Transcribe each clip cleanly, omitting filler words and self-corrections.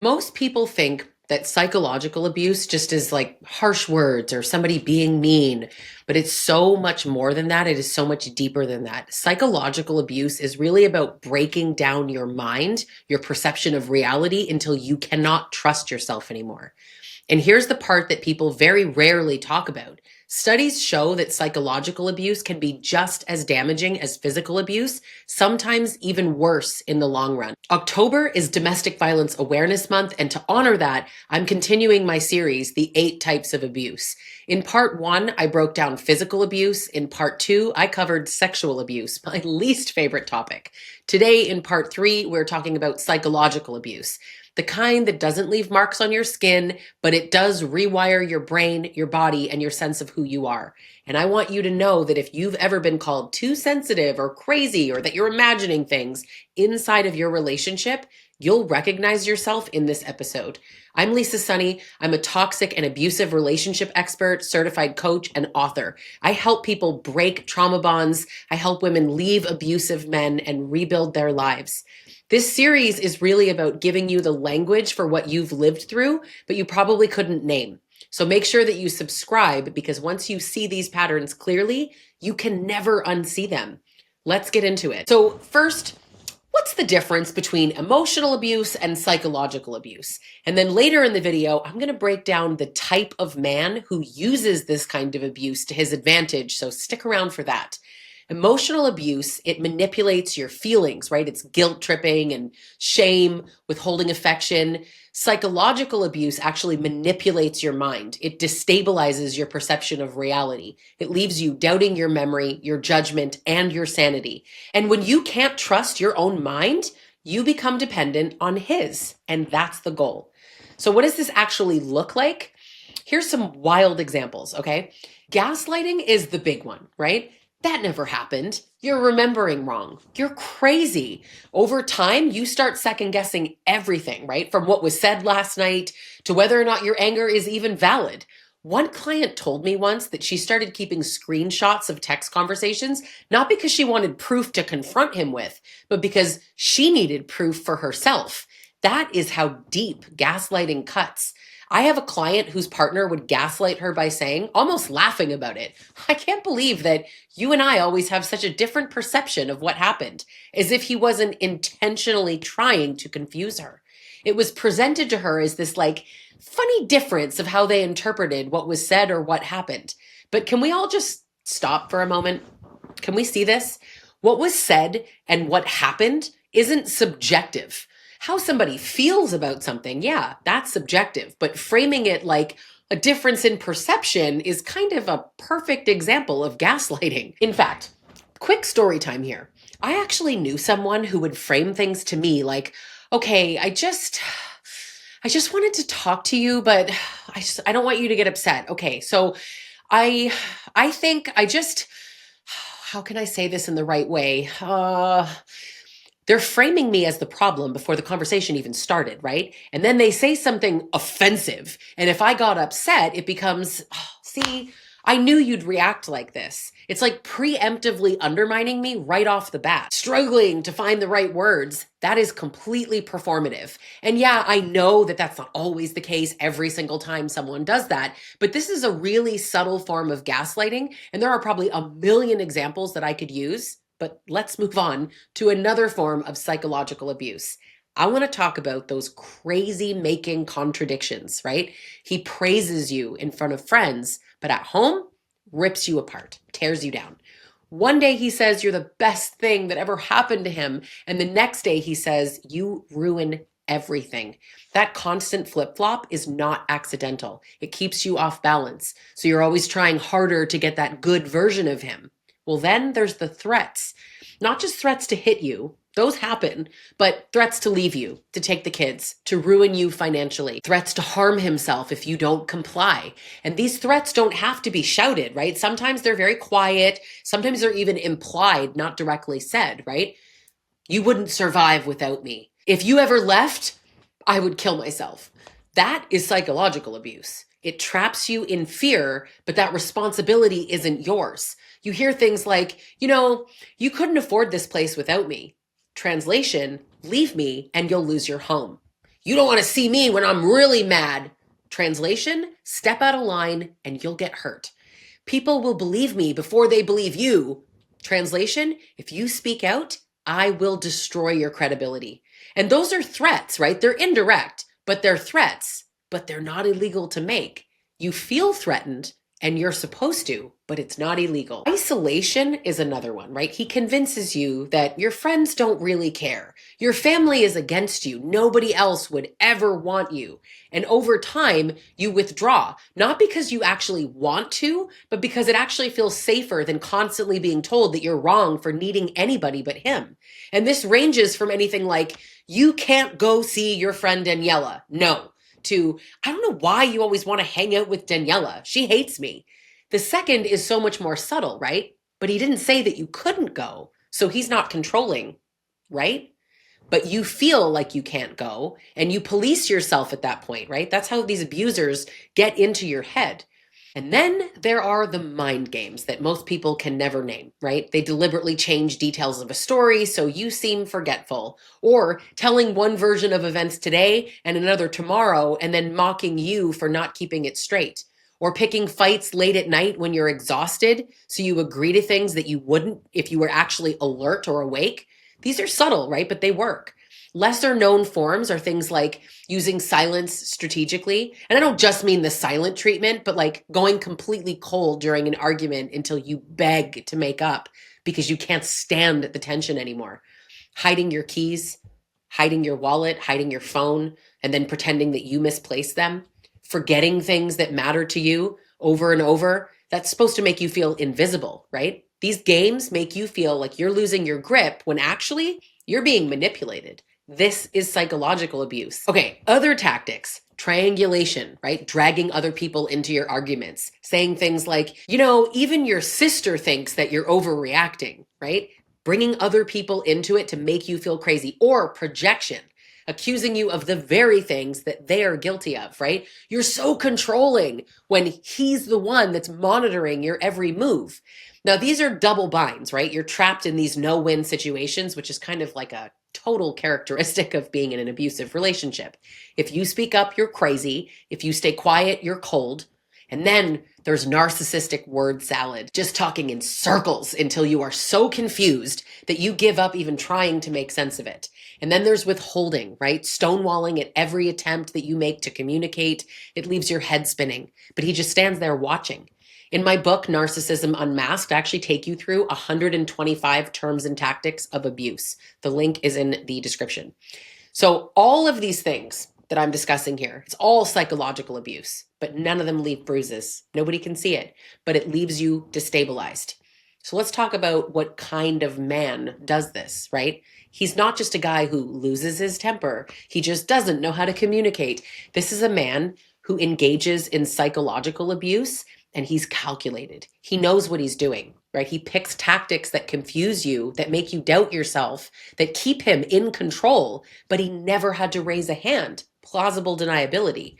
Most people think that psychological abuse just is like harsh words or somebody being mean, but it's so much more than that. It is so much deeper than that. Psychological abuse is really about breaking down your mind, your perception of reality until you cannot trust yourself anymore. And here's the part that people very rarely talk about. Studies show that psychological abuse can be just as damaging as physical abuse, sometimes even worse in the long run. October is Domestic Violence Awareness Month, and to honor that, I'm continuing my series, The 8 Types of Abuse. In part 1, I broke down physical abuse. In part 2, I covered sexual abuse, my least favorite topic. Today, in part 3, we're talking about psychological abuse. The kind that doesn't leave marks on your skin, but it does rewire your brain, your body, and your sense of who you are. And I want you to know that if you've ever been called too sensitive or crazy, or that you're imagining things inside of your relationship, you'll recognize yourself in this episode. I'm Lisa Sonni. I'm a toxic and abusive relationship expert, certified coach, and author. I help people break trauma bonds. I help women leave abusive men and rebuild their lives. This series is really about giving you the language for what you've lived through, but you probably couldn't name. So make sure that you subscribe, because once you see these patterns clearly, you can never unsee them. Let's get into it. So first, what's the difference between emotional abuse and psychological abuse? And then later in the video, I'm going to break down the type of man who uses this kind of abuse to his advantage. So stick around for that. Emotional abuse, it manipulates your feelings, right? It's guilt tripping and shame, withholding affection. Psychological abuse actually manipulates your mind. It destabilizes your perception of reality. It leaves you doubting your memory, your judgment, and your sanity. And when you can't trust your own mind, you become dependent on his, and that's the goal. So what does this actually look like? Here's some wild examples, okay? Gaslighting is the big one, right? That never happened. You're remembering wrong. You're crazy. Over time, you start second guessing everything, right? From what was said last night to whether or not your anger is even valid. One client told me once that she started keeping screenshots of text conversations, not because she wanted proof to confront him with, but because she needed proof for herself. That is how deep gaslighting cuts. I have a client whose partner would gaslight her by saying, almost laughing about it, "I can't believe that you and I always have such a different perception of what happened," as if he wasn't intentionally trying to confuse her. It was presented to her as this like funny difference of how they interpreted what was said or what happened. But can we all just stop for a moment? Can we see this? What was said and what happened isn't subjective. How somebody feels about something, yeah, that's subjective. But framing it like a difference in perception is kind of a perfect example of gaslighting. In fact, quick story time here. I actually knew someone who would frame things to me like, okay, I just wanted to talk to you, but I don't want you to get upset. Okay, so I I think I just how can I say this in the right way? They're framing me as the problem before the conversation even started, right? And then they say something offensive. And if I got upset, it becomes, "Oh, see, I knew you'd react like this." It's like preemptively undermining me right off the bat, struggling to find the right words. That is completely performative. And yeah, I know that that's not always the case every single time someone does that, but this is a really subtle form of gaslighting. And there are probably a million examples that I could use. But let's move on to another form of psychological abuse. I want to talk about those crazy making contradictions, right? He praises you in front of friends, but at home, rips you apart, tears you down. One day he says you're the best thing that ever happened to him, and the next day he says you ruin everything. That constant flip flop is not accidental. It keeps you off balance. So you're always trying harder to get that good version of him. Well, then there's the threats, not just threats to hit you. Those happen, but threats to leave you, to take the kids, to ruin you financially, threats to harm himself if you don't comply. And these threats don't have to be shouted, right? Sometimes they're very quiet. Sometimes they're even implied, not directly said, right? You wouldn't survive without me. If you ever left, I would kill myself. That is psychological abuse. It traps you in fear, but that responsibility isn't yours. You hear things like, you couldn't afford this place without me. Translation, leave me and you'll lose your home. You don't want to see me when I'm really mad. Translation, step out of line and you'll get hurt. People will believe me before they believe you. Translation, if you speak out, I will destroy your credibility. And those are threats, right? They're indirect, but they're threats, but they're not illegal to make. You feel threatened and you're supposed to, but it's not illegal. Isolation is another one, right? He convinces you that your friends don't really care. Your family is against you. Nobody else would ever want you. And over time, you withdraw, not because you actually want to, but because it actually feels safer than constantly being told that you're wrong for needing anybody but him. And this ranges from anything like, you can't go see your friend Daniela. No. To, I don't know why you always want to hang out with Daniela. She hates me. The second is so much more subtle, right? But he didn't say that you couldn't go. So he's not controlling, right? But you feel like you can't go and you police yourself at that point, right? That's how these abusers get into your head. And then there are the mind games that most people can never name, right? They deliberately change details of a story so you seem forgetful, or telling one version of events today and another tomorrow and then mocking you for not keeping it straight, or picking fights late at night when you're exhausted so you agree to things that you wouldn't if you were actually alert or awake. These are subtle, right? But they work. Lesser known forms are things like using silence strategically. And I don't just mean the silent treatment, but like going completely cold during an argument until you beg to make up because you can't stand the tension anymore. Hiding your keys, hiding your wallet, hiding your phone, and then pretending that you misplaced them. Forgetting things that matter to you over and over. That's supposed to make you feel invisible, right? These games make you feel like you're losing your grip when actually you're being manipulated. This is psychological abuse. Okay, other tactics. Triangulation, right? Dragging other people into your arguments. Saying things like, even your sister thinks that you're overreacting, right? Bringing other people into it to make you feel crazy. Or projection, accusing you of the very things that they are guilty of, right? You're so controlling when he's the one that's monitoring your every move. Now, these are double binds, right? You're trapped in these no-win situations, which is kind of like a total characteristic of being in an abusive relationship. If you speak up, you're crazy. If you stay quiet, you're cold. And then there's narcissistic word salad, just talking in circles until you are so confused that you give up even trying to make sense of it. And then there's withholding, right? Stonewalling at every attempt that you make to communicate. It leaves your head spinning, but he just stands there watching. In my book, Narcissism Unmasked, I actually take you through 125 terms and tactics of abuse. The link is in the description. So all of these things that I'm discussing here, it's all psychological abuse, but none of them leave bruises. Nobody can see it, but it leaves you destabilized. So let's talk about what kind of man does this, right? He's not just a guy who loses his temper. He just doesn't know how to communicate. This is a man who engages in psychological abuse, and he's calculated. He knows what he's doing, right? He picks tactics that confuse you, that make you doubt yourself, that keep him in control, but he never had to raise a hand. Plausible deniability.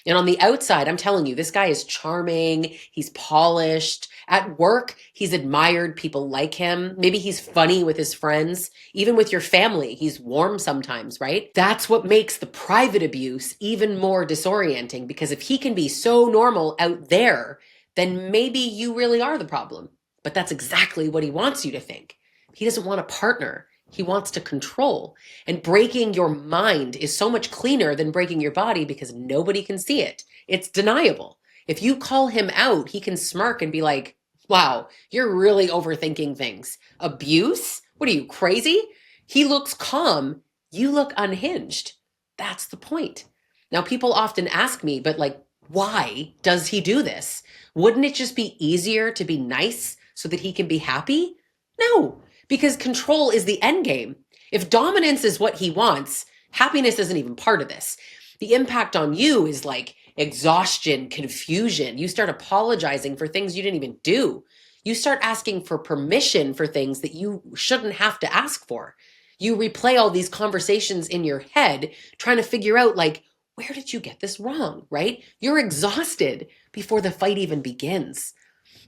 And on the outside, I'm telling you, this guy is charming. He's polished. At work, he's admired. People like him. Maybe he's funny with his friends. Even with your family, he's warm sometimes, right? That's what makes the private abuse even more disorienting, because if he can be so normal out there, then maybe you really are the problem. But that's exactly what he wants you to think. He doesn't want a partner. He wants to control. And breaking your mind is so much cleaner than breaking your body because nobody can see it. It's deniable. If you call him out, he can smirk and be like, wow, you're really overthinking things. Abuse? What are you, crazy? He looks calm. You look unhinged. That's the point. Now, people often ask me, but like, why does he do this? Wouldn't it just be easier to be nice so that he can be happy? No, because control is the end game. If dominance is what he wants, happiness isn't even part of this. The impact on you is like exhaustion, confusion. You start apologizing for things you didn't even do. You start asking for permission for things that you shouldn't have to ask for. You replay all these conversations in your head, trying to figure out like, where did you get this wrong, right? You're exhausted before the fight even begins.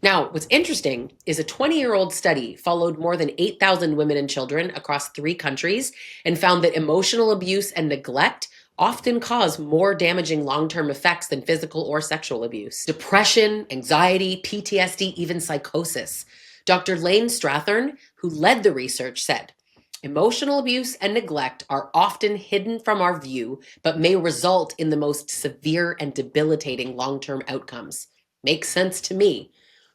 Now, what's interesting is a 20-year-old study followed more than 8,000 women and children across 3 countries and found that emotional abuse and neglect often cause more damaging long-term effects than physical or sexual abuse. Depression, anxiety, PTSD, even psychosis. Dr. Lane Strathern, who led the research, said, emotional abuse and neglect are often hidden from our view, but may result in the most severe and debilitating long-term outcomes. Makes sense to me.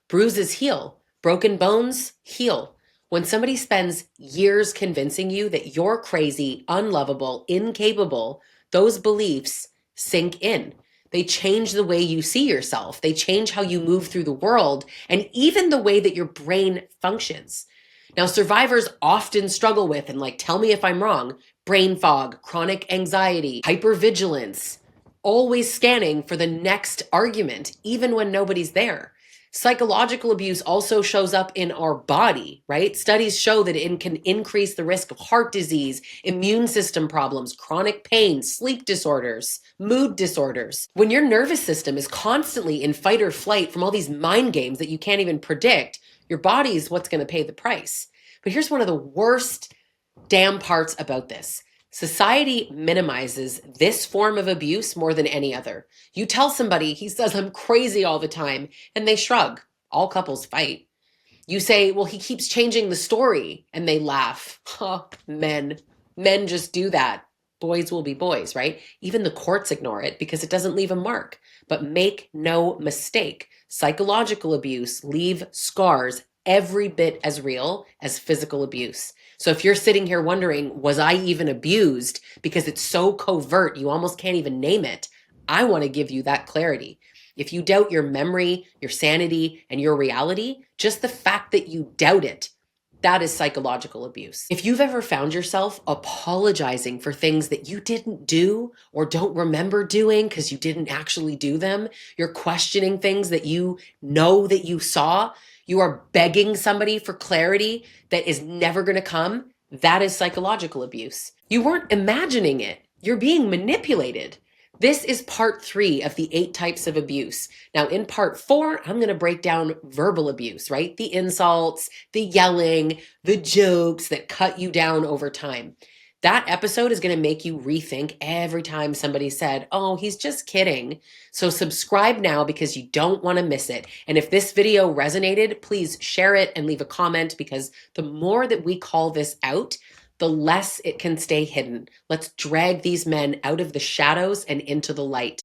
Bruises heal. Broken bones heal. When somebody spends years convincing you that you're crazy, unlovable, incapable, those beliefs sink in. They change the way you see yourself. They change how you move through the world and even the way that your brain functions. Now, survivors often struggle with, and like, tell me if I'm wrong, brain fog, chronic anxiety, hypervigilance, always scanning for the next argument, even when nobody's there. Psychological abuse also shows up in our body, right? Studies show that it can increase the risk of heart disease, immune system problems, chronic pain, sleep disorders, mood disorders. When your nervous system is constantly in fight or flight from all these mind games that you can't even predict, your body is what's going to pay the price. But here's one of the worst damn parts about this. Society minimizes this form of abuse more than any other. You tell somebody, he says, I'm crazy all the time, and they shrug. All couples fight. You say, well, he keeps changing the story, and they laugh. Oh, men. Men just do that. Boys will be boys, right? Even the courts ignore it because it doesn't leave a mark. But make no mistake, psychological abuse leaves scars every bit as real as physical abuse. So if you're sitting here wondering, was I even abused? Because it's so covert, you almost can't even name it. I want to give you that clarity. If you doubt your memory, your sanity, and your reality, just the fact that you doubt it, that is psychological abuse. If you've ever found yourself apologizing for things that you didn't do or don't remember doing because you didn't actually do them, you're questioning things that you know that you saw, you are begging somebody for clarity that is never going to come, that is psychological abuse. You weren't imagining it. You're being manipulated. This is part 3 of the 8 types of abuse. Now, in part 4, I'm going to break down verbal abuse, right? The insults, the yelling, the jokes that cut you down over time. That episode is going to make you rethink every time somebody said, oh, he's just kidding. So subscribe now because you don't want to miss it. And if this video resonated, please share it and leave a comment, because the more that we call this out, the less it can stay hidden. Let's drag these men out of the shadows and into the light.